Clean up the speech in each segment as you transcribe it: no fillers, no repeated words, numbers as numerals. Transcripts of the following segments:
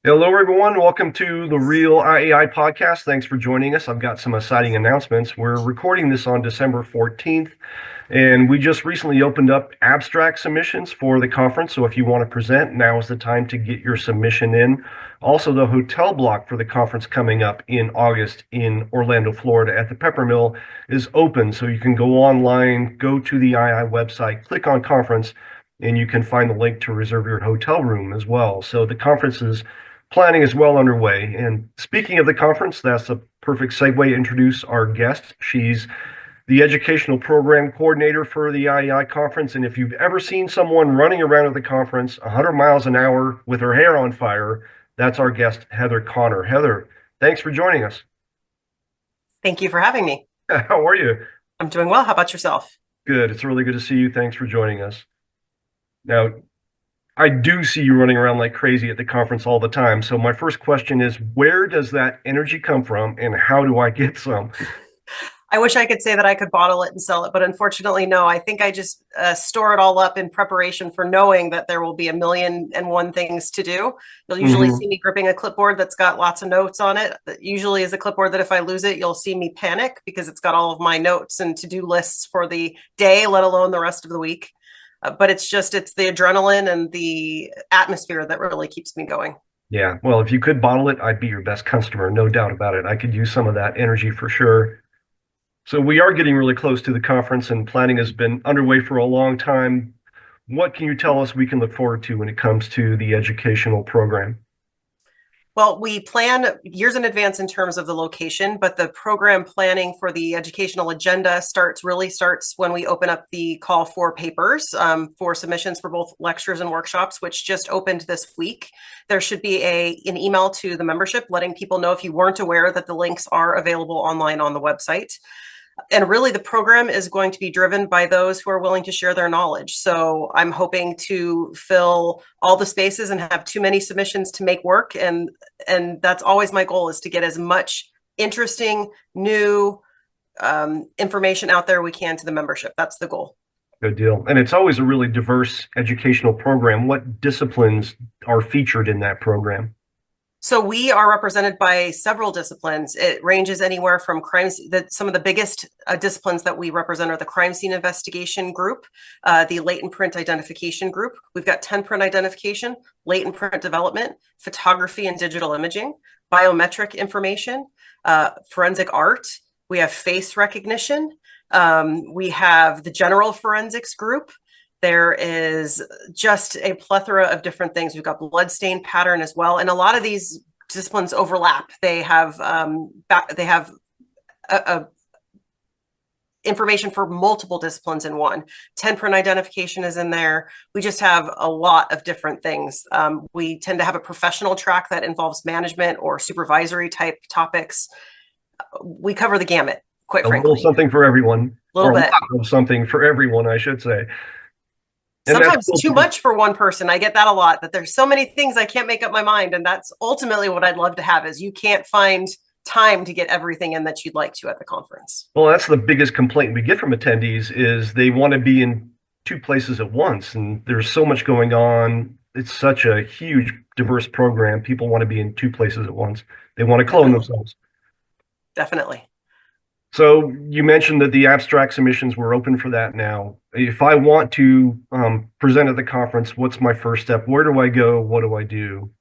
Hello, everyone. Welcome to the Real IAI Podcast. Thanks for joining us. I've got some exciting announcements. We're recording this on December 14th, and we just recently opened up abstract submissions for the conference. So if you want to present, now is the time to get your submission in. Also, the hotel block for the conference coming up in August in Orlando, Florida at the Peppermill is open. So you can go online, go to the II website, click on conference, and you can find the link to reserve your hotel room as well. So the conference is planning is well underway. And speaking of the conference, that's a perfect segue to introduce our guest. She's the educational program coordinator for the IAI conference. And if you've ever seen someone running around at the conference 100 miles an hour with her hair on fire, that's our guest, Heather Connor. Heather, thanks for joining us. Thank you for having me. How are you? I'm doing well. How about yourself? Good. It's really good to see you. Thanks for joining us. Now, I do see you running around like crazy at the conference all the time. So my first question is, where does that energy come from and how do I get some? I wish I could say that I could bottle it and sell it, but unfortunately, no. I think I just store it all up in preparation for knowing that there will be a million and one things to do. You'll usually see me gripping a clipboard that's got lots of notes on it. That usually is a clipboard that if I lose it, you'll see me panic because it's got all of my notes and to-do lists for the day, let alone the rest of the week. But it's the adrenaline and the atmosphere that really keeps me going. Yeah, well, if you could bottle it, I'd be your best customer, no doubt about it. I could use some of that energy for sure. So we are getting really close to the conference and planning has been underway for a long time. What can you tell us we can look forward to when it comes to the educational program? Well, we plan years in advance in terms of the location, but the program planning for the educational agenda starts when we open up the call for papers for submissions for both lectures and workshops, which just opened this week. There should be an email to the membership letting people know if you weren't aware that the links are available online on the website. And really, the program is going to be driven by those who are willing to share their knowledge. So I'm hoping to fill all the spaces and have too many submissions to make work. And that's always my goal, is to get as much interesting, new information out there we can to the membership. That's the goal. Good deal. And it's always a really diverse educational program. What disciplines are featured in that program? So we are represented by several disciplines. It ranges anywhere from some of the biggest disciplines that we represent are the crime scene investigation group, the latent print identification group. We've got 10 print identification, latent print development, photography and digital imaging, biometric information, forensic art. We have face recognition. We have the general forensics group. There is just a plethora of different things. We've got bloodstain pattern as well. And a lot of these disciplines overlap. They have information for multiple disciplines in one. 10 print identification is in there. We just have a lot of different things. We tend to have a professional track that involves management or supervisory type topics. We cover the gamut, quite frankly. A little something for everyone. A little bit. A lot of something for everyone, I should say. Sometimes too much for one person. I get that a lot, that there's so many things I can't make up my mind. And that's ultimately what I'd love to have, is you can't find time to get everything in that you'd like to at the conference. Well, that's the biggest complaint we get from attendees, is they want to be in two places at once. And there's so much going on. It's such a huge, diverse program. People want to be in two places at once. They want to clone themselves. Definitely. So you mentioned that the abstract submissions were open for that now. If I want to present at the conference, what's my first step? Where do I go? What do I do?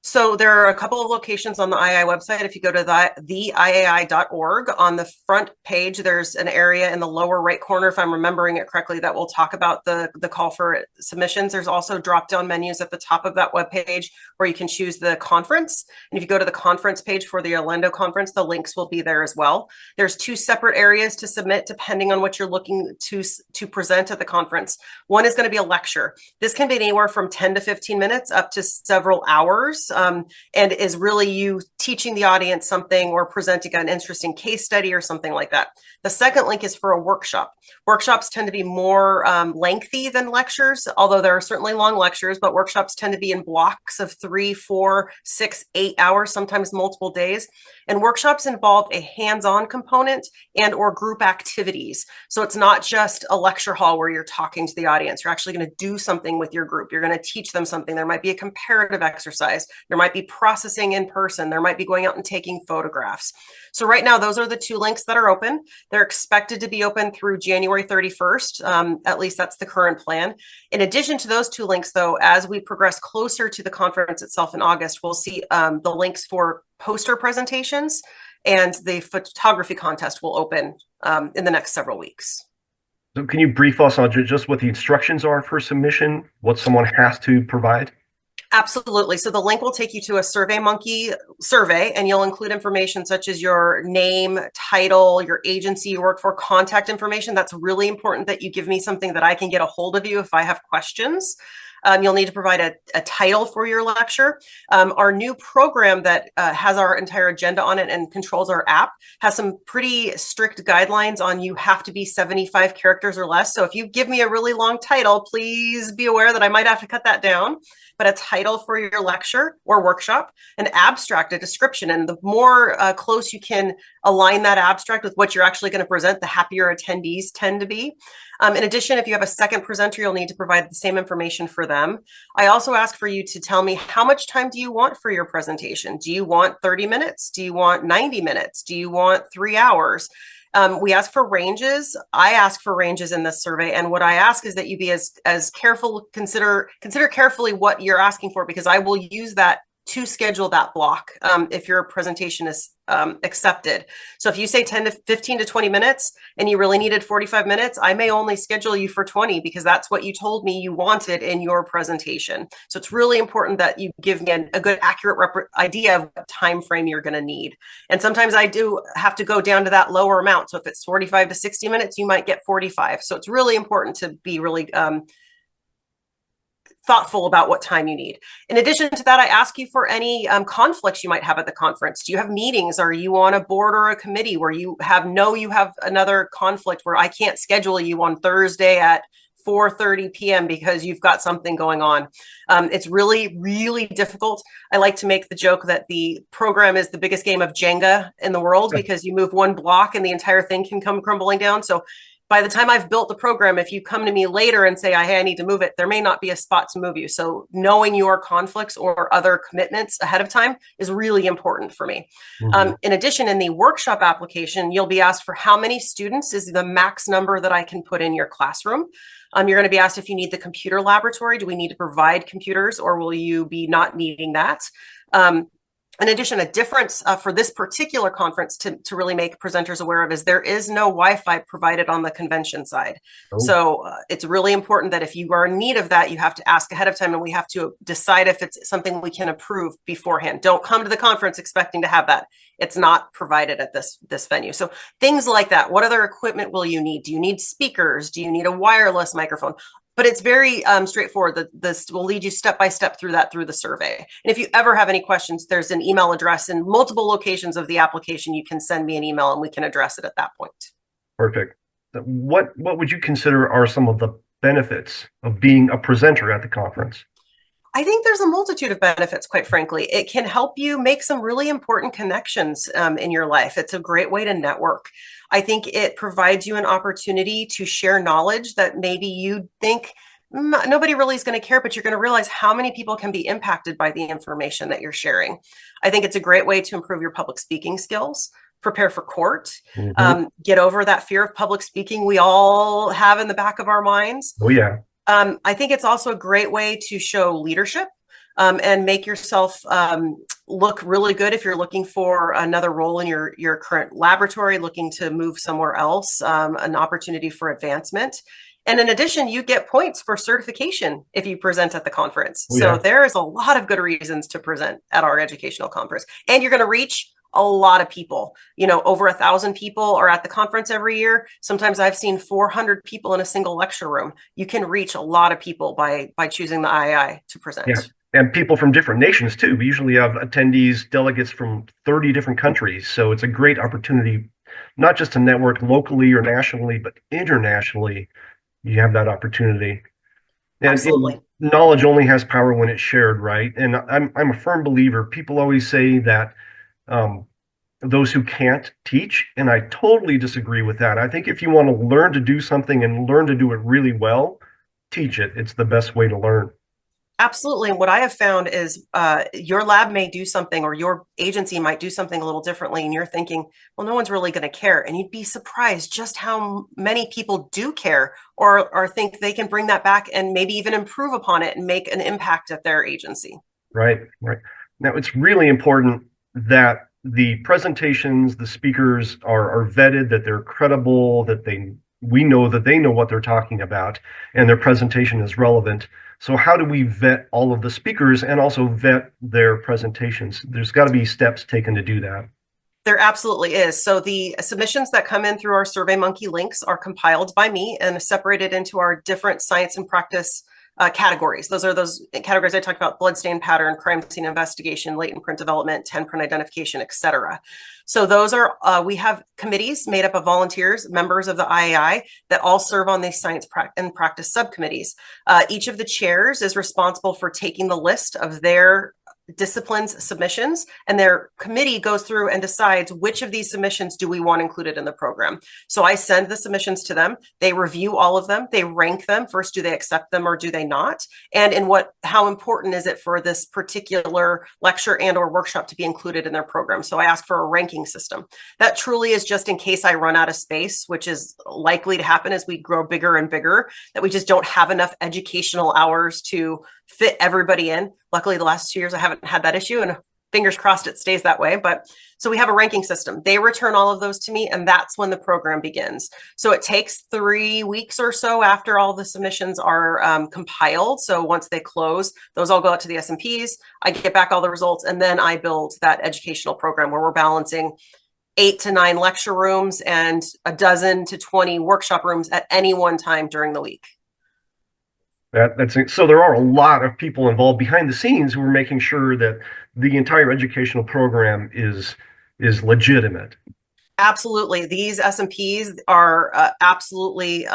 So there are a couple of locations on the II website. If you go to theiai.org, on the front page, there's an area in the lower right corner, if I'm remembering it correctly, that will talk about the call for submissions. There's also drop-down menus at the top of that webpage where you can choose the conference. And if you go to the conference page for the Orlando conference, the links will be there as well. There's two separate areas to submit depending on what you're looking to present at the conference. One is going to be a lecture. This can be anywhere from 10 to 15 minutes up to several hours. And is really you teaching the audience something or presenting an interesting case study or something like that. The second link is for a workshop. Workshops tend to be more lengthy than lectures, although there are certainly long lectures, but workshops tend to be in blocks of 3, 4, 6, 8 hours, sometimes multiple days. And workshops involve a hands-on component and or group activities. So it's not just a lecture hall where you're talking to the audience. You're actually going to do something with your group. You're going to teach them something. There might be a comparative exercise. There might be processing in person. There might be going out and taking photographs. So right now, those are the 2 links that are open. They're expected to be open through January 31st. At least that's the current plan. In addition to those 2 links, though, as we progress closer to the conference itself in August, we'll see the links for poster presentations, and the photography contest will open in the next several weeks. So can you brief us on just what the instructions are for submission, what someone has to provide? Absolutely. So the link will take you to a SurveyMonkey survey, and you'll include information such as your name, title, your agency you work for, contact information. That's really important that you give me something that I can get a hold of you if I have questions. You'll need to provide a title for your lecture. Our new program that has our entire agenda on it and controls our app has some pretty strict guidelines on you have to be 75 characters or less. So if you give me a really long title, please be aware that I might have to cut that down. But a title for your lecture or workshop, an abstract, a description, and the more close you can align that abstract with what you're actually going to present, the happier attendees tend to be. In addition, if you have a second presenter, you'll need to provide the same information for them. I also ask for you to tell me how much time do you want for your presentation? Do you want 30 minutes? Do you want 90 minutes? Do you want 3 hours? We ask for ranges. I ask for ranges in this survey. And what I ask is that you be as careful, consider carefully what you're asking for, because I will use that to schedule that block if your presentation is accepted. So if you say 15 to 20 minutes and you really needed 45 minutes, I may only schedule you for 20 because that's what you told me you wanted in your presentation. So it's really important that you give me a good, accurate idea of what time frame you're going to need. And sometimes I do have to go down to that lower amount. So if it's 45 to 60 minutes, you might get 45. So it's really important to be really thoughtful about what time you need. In addition to that, I ask you for any conflicts you might have at the conference. Do you have meetings? Are you on a board or a committee where you have another conflict where I can't schedule you on Thursday at 4:30 p.m. because you've got something going on? It's really, really difficult. I like to make the joke that the program is the biggest game of Jenga in the world because you move one block and the entire thing can come crumbling down. So by the time I've built the program, if you come to me later and say, hey, I need to move it, there may not be a spot to move you. So knowing your conflicts or other commitments ahead of time is really important for me. Mm-hmm. In addition, in the workshop application, you'll be asked for how many students is the max number that I can put in your classroom. You're going to be asked if you need the computer laboratory. Do we need to provide computers, or will you be not needing that? In addition, a difference for this particular conference to really make presenters aware of is there is no Wi-Fi provided on the convention side. Oh. So it's really important that if you are in need of that, you have to ask ahead of time, and we have to decide if it's something we can approve beforehand. Don't come to the conference expecting to have that. It's not provided at this venue. So things like that. What other equipment will you need? Do you need speakers? Do you need a wireless microphone? But it's very straightforward. This will lead you step by step through the survey. And if you ever have any questions, there's an email address in multiple locations of the application. You can send me an email and we can address it at that point. Perfect. What would you consider are some of the benefits of being a presenter at the conference? I think there's a multitude of benefits, quite frankly. It can help you make some really important connections in your life. It's a great way to network. I think it provides you an opportunity to share knowledge that maybe you think nobody really is going to care, but you're going to realize how many people can be impacted by the information that you're sharing. I think it's a great way to improve your public speaking skills, prepare for court, get over that fear of public speaking we all have in the back of our minds. Oh, yeah. I think it's also a great way to show leadership and make yourself look really good if you're looking for another role in your current laboratory, looking to move somewhere else, an opportunity for advancement. And in addition, you get points for certification if you present at the conference. Oh, yeah. So there is a lot of good reasons to present at our educational conference. And you're going to reach a lot of people. Over 1,000 people are at the conference every year. Sometimes I've seen 400 people in a single lecture room. You can reach a lot of people by choosing the IAI to present. Yeah. And people from different nations too. We usually have attendees, delegates from 30 different countries. So it's a great opportunity, not just to network locally or nationally, but internationally. You have that opportunity. And Absolutely. knowledge only has power when it's shared, right? And I'm a firm believer. People always say that um, those who can't teach, and I totally disagree with that. I think if you want to learn to do something and learn to do it really well, teach it. It's the best way to learn. Absolutely. And what I have found is your lab may do something or your agency might do something a little differently. And you're thinking, well, no one's really going to care. And you'd be surprised just how many people do care or think they can bring that back and maybe even improve upon it and make an impact at their agency. Right, right. Now, it's really important that the presentations, the speakers are vetted, that they're credible, that we know that they know what they're talking about, and their presentation is relevant. So how do we vet all of the speakers and also vet their presentations? There's got to be steps taken to do that. There absolutely is. So the submissions that come in through our SurveyMonkey links are compiled by me and separated into our different science and practice categories. Those are those categories I talked about: bloodstain pattern, crime scene investigation, latent print development, 10 print identification, etc. So those are, we have committees made up of volunteers, members of the IAI that all serve on these science and practice subcommittees. Each of the chairs is responsible for taking the list of their disciplines submissions, and their committee goes through and decides which of these submissions do we want included in the program. So I send the submissions to them. They review all of them. They rank them. First, do they accept them or do they not? And how important is it for this particular lecture and or workshop to be included in their program? So I ask for a ranking system. That truly is just in case I run out of space, which is likely to happen as we grow bigger and bigger, that we just don't have enough educational hours to fit everybody in. Luckily, the last 2 years, I haven't had that issue, and fingers crossed it stays that way. But so we have a ranking system. They return all of those to me, and that's when the program begins. So it takes 3 weeks or so after all the submissions are compiled. So once they close, those all go out to the S&Ps. I get back all the results, and then I build that educational program where we're balancing 8 to 9 lecture rooms and a dozen to 20 workshop rooms at any one time during the week. That's it. So there are a lot of people involved behind the scenes who are making sure that the entire educational program is legitimate. Absolutely. These S&Ps are absolutely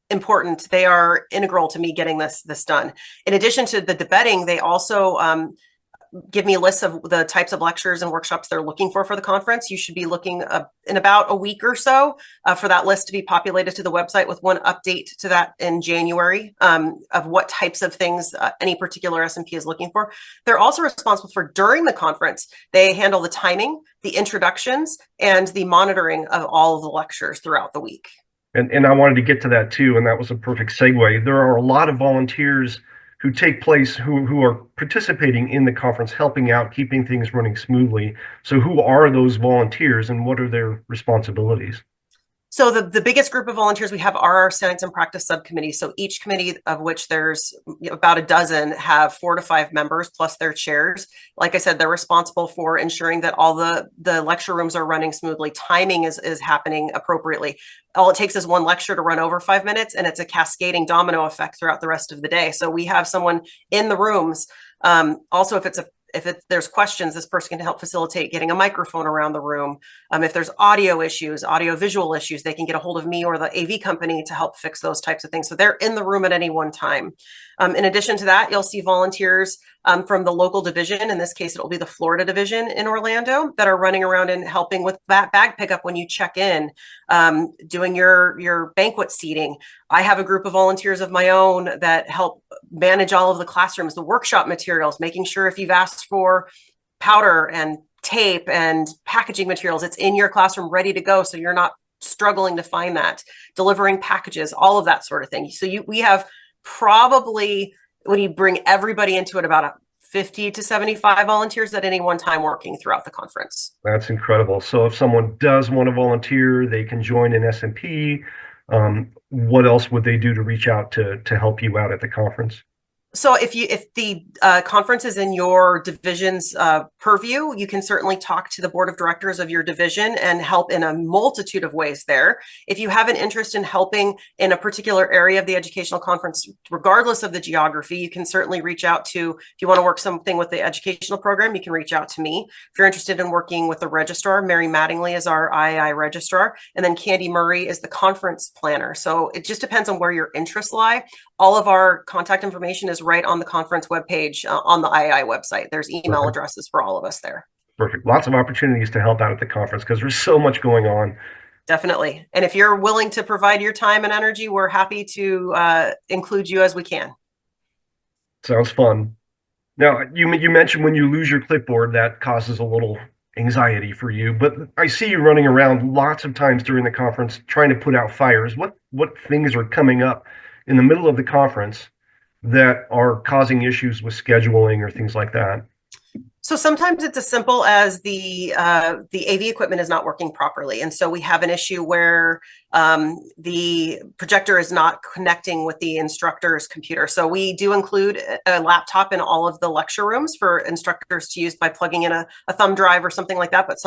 important. They are integral to me getting this done. In addition to the vetting, they also give me a list of the types of lectures and workshops they're looking for the conference. You should be looking in about a week or so for that list to be populated to the website, with one update to that in January of what types of things any particular S&P is looking for. They're also responsible for, during the conference, they handle the timing, the introductions, and the monitoring of all of the lectures throughout the week. And I wanted to get to that too, and that was a perfect segue. There are a lot of volunteers who take place, who are participating in the conference, helping out, keeping things running smoothly. So who are those volunteers and what are their responsibilities? So the biggest group of volunteers we have are our science and practice subcommittee. So each committee, of which there's about a dozen, have 4 to 5 members plus their chairs. Like I said, they're responsible for ensuring that all the lecture rooms are running smoothly. Timing is happening appropriately. All it takes is one lecture to run over 5 minutes, and it's a cascading domino effect throughout the rest of the day. So we have someone in the rooms. Also, if there's questions, this person can help facilitate getting a microphone around the room. If there's audio issues, audio visual issues, they can get a hold of me or the AV company to help fix those types of things. So they're in the room at any one time. In addition to that, you'll see volunteers from the local division. In this case, it will be the Florida division in Orlando, that are running around and helping with that bag pickup when you check in, doing your banquet seating. I have a group of volunteers of my own that help manage all of the classrooms, the workshop materials, making sure if you've asked for powder and tape and packaging materials, it's in your classroom ready to go, so you're not struggling to find that. Delivering packages, all of that sort of thing. So we have probably, when you bring everybody into it, about 50 to 75 volunteers at any one time working throughout the conference. That's incredible. So if someone does want to volunteer, they can join an S&P. What else would they do to reach out to help you out at the conference? So if the conference is in your division's purview, you can certainly talk to the board of directors of your division and help in a multitude of ways there. If you have an interest in helping in a particular area of the educational conference, regardless of the geography, you can certainly reach out to, if you want to work something with the educational program, you can reach out to me. If you're interested in working with the registrar, Mary Mattingly is our IAI registrar, and then Candy Murray is the conference planner. So it just depends on where your interests lie. All of our contact information is right on the conference webpage on the IAI website. There's email addresses for all of us there. Perfect. Lots of opportunities to help out at the conference because there's so much going on. Definitely. And if you're willing to provide your time and energy, we're happy to include you as we can. Sounds fun. Now, you mentioned when you lose your clipboard, that causes a little anxiety for you, but I see you running around lots of times during the conference trying to put out fires. What things are coming up in the middle of the conference that are causing issues with scheduling or things like that? So sometimes it's as simple as the AV equipment is not working properly, and so we have an issue where the projector is not connecting with the instructor's computer. So we do include a laptop in all of the lecture rooms for instructors to use by plugging in a thumb drive or something like that. But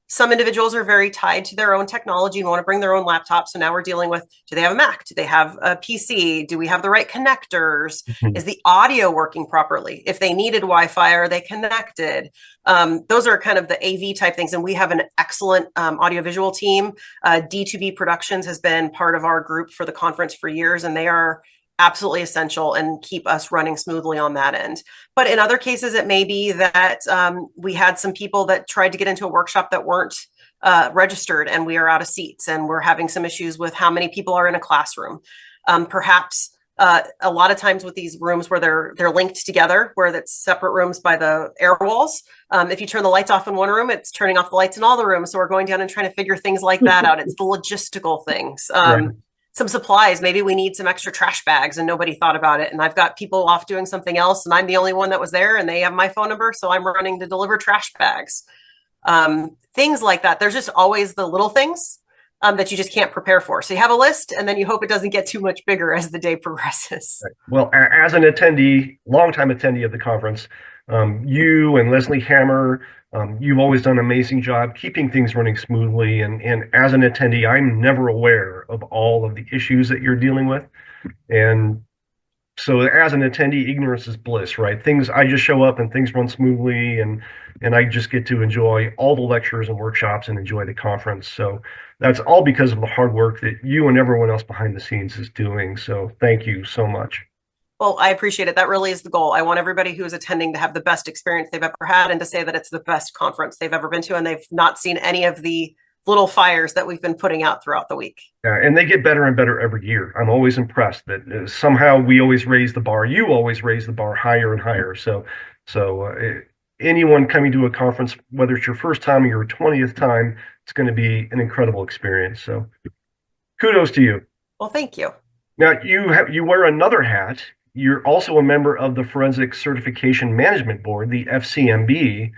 some individuals are very tied to their own technology and want to bring their own laptop. So now we're dealing with, do they have a Mac? Do they have a PC? Do we have the right connectors? Is the audio working properly? If they needed Wi-Fi, are they connected? Those are kind of the AV type things. And we have an excellent audiovisual team. D2B Productions has been part of our group for the conference for years, and they are absolutely essential and keep us running smoothly on that end. But in other cases, it may be that we had some people that tried to get into a workshop that weren't registered, and we are out of seats, and we're having some issues with how many people are in a classroom. Perhaps a lot of times with these rooms where they're linked together, where that's separate rooms by the air walls. If you turn the lights off in one room, it's turning off the lights in all the rooms. So we're going down and trying to figure things like that out. It's the logistical things. Right. Some supplies, maybe we need some extra trash bags and nobody thought about it. And I've got people off doing something else and I'm the only one that was there and they have my phone number. So I'm running to deliver trash bags. Things like that. There's just always the little things that you just can't prepare for. So you have a list and then you hope it doesn't get too much bigger as the day progresses. Right. Well, as an attendee, longtime attendee of the conference, you and Leslie Hammer, you've always done an amazing job keeping things running smoothly. And as an attendee, I'm never aware of all of the issues that you're dealing with. And so as an attendee, ignorance is bliss, right? I just show up and things run smoothly and I just get to enjoy all the lectures and workshops and enjoy the conference. So that's all because of the hard work that you and everyone else behind the scenes is doing. So thank you so much. Well, I appreciate it. That really is the goal. I want everybody who is attending to have the best experience they've ever had and to say that it's the best conference they've ever been to and they've not seen any of the little fires that we've been putting out throughout the week. And they get better and better every year. I'm always impressed that somehow we always raise the bar. You always raise the bar higher and higher. So anyone coming to a conference, whether it's your first time or your 20th time, it's going to be an incredible experience. So kudos to you. Well, thank you. Now you wear another hat. You're also a member of the Forensic Certification Management Board, the FCMB,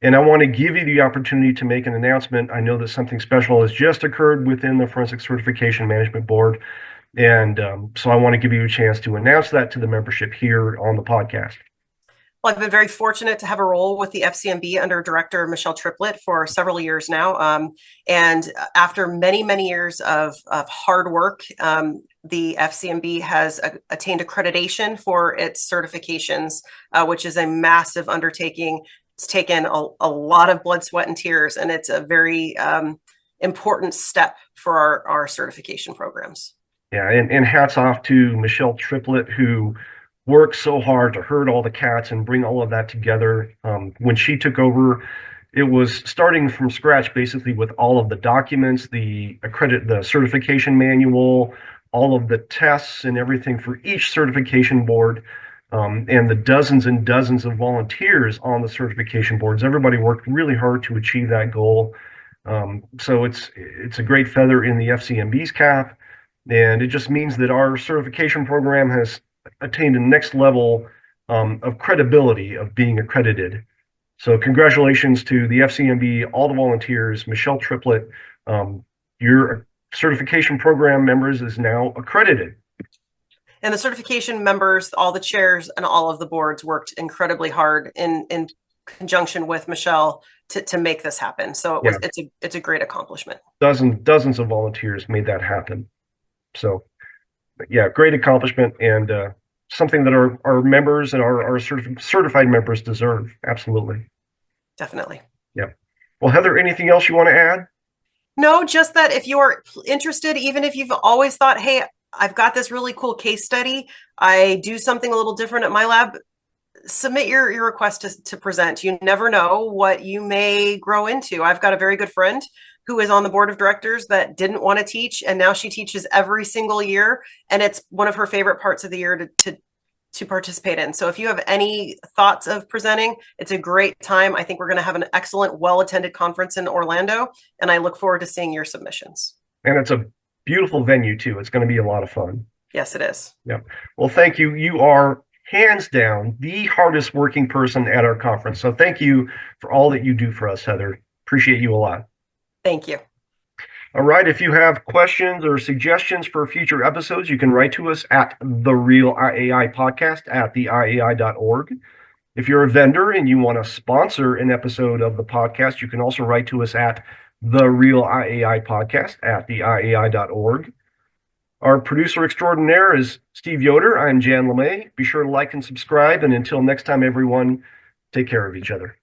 and I want to give you the opportunity to make an announcement. I know that something special has just occurred within the Forensic Certification Management Board, and so I want to give you a chance to announce that to the membership here on the podcast. Well, I've been very fortunate to have a role with the FCMB under Director Michelle Triplett for several years now. And after many, many years of hard work, the FCMB has attained accreditation for its certifications, which is a massive undertaking. It's taken a lot of blood, sweat, and tears, and it's a very important step for our certification programs. Yeah, and hats off to Michelle Triplett, who worked so hard to herd all the cats and bring all of that together. When she took over, it was starting from scratch, basically with all of the documents, the certification manual, all of the tests and everything for each certification board, and the dozens and dozens of volunteers on the certification boards. Everybody worked really hard to achieve that goal. So it's a great feather in the FCMB's cap, and it just means that our certification program has attained a next level of credibility of being accredited. So congratulations to the FCMB, all the volunteers, Michelle Triplett. Your certification program members is now accredited. And the certification members, all the chairs and all of the boards worked incredibly hard in conjunction with Michelle to make this happen. So it's a great accomplishment. Dozens of volunteers made that happen. So yeah, great accomplishment, and something that our members and our certified members deserve. Absolutely. Definitely. Yeah. Well, Heather, anything else you want to add? No, just that if you're interested, even if you've always thought, hey, I've got this really cool case study, I do something a little different at my lab, submit your request to present. You never know what you may grow into. I've got a very good friend who is on the board of directors that didn't want to teach, and now she teaches every single year, and it's one of her favorite parts of the year to participate in. So if you have any thoughts of presenting, it's a great time. I think we're going to have an excellent, well-attended conference in Orlando, and I look forward to seeing your submissions. And it's a beautiful venue too. It's going to be a lot of fun. Yes, it is. Yeah. Well, thank you. You are hands down the hardest working person at our conference. So thank you for all that you do for us, Heather. Appreciate you a lot. Thank you. All right. If you have questions or suggestions for future episodes, you can write to us at the Real IAI Podcast at theiai.org. If you're a vendor and you want to sponsor an episode of the podcast, you can also write to us at the Real IAI Podcast at theiai.org. Our producer extraordinaire is Steve Yoder. I'm Jan LeMay. Be sure to like and subscribe. And until next time, everyone, take care of each other.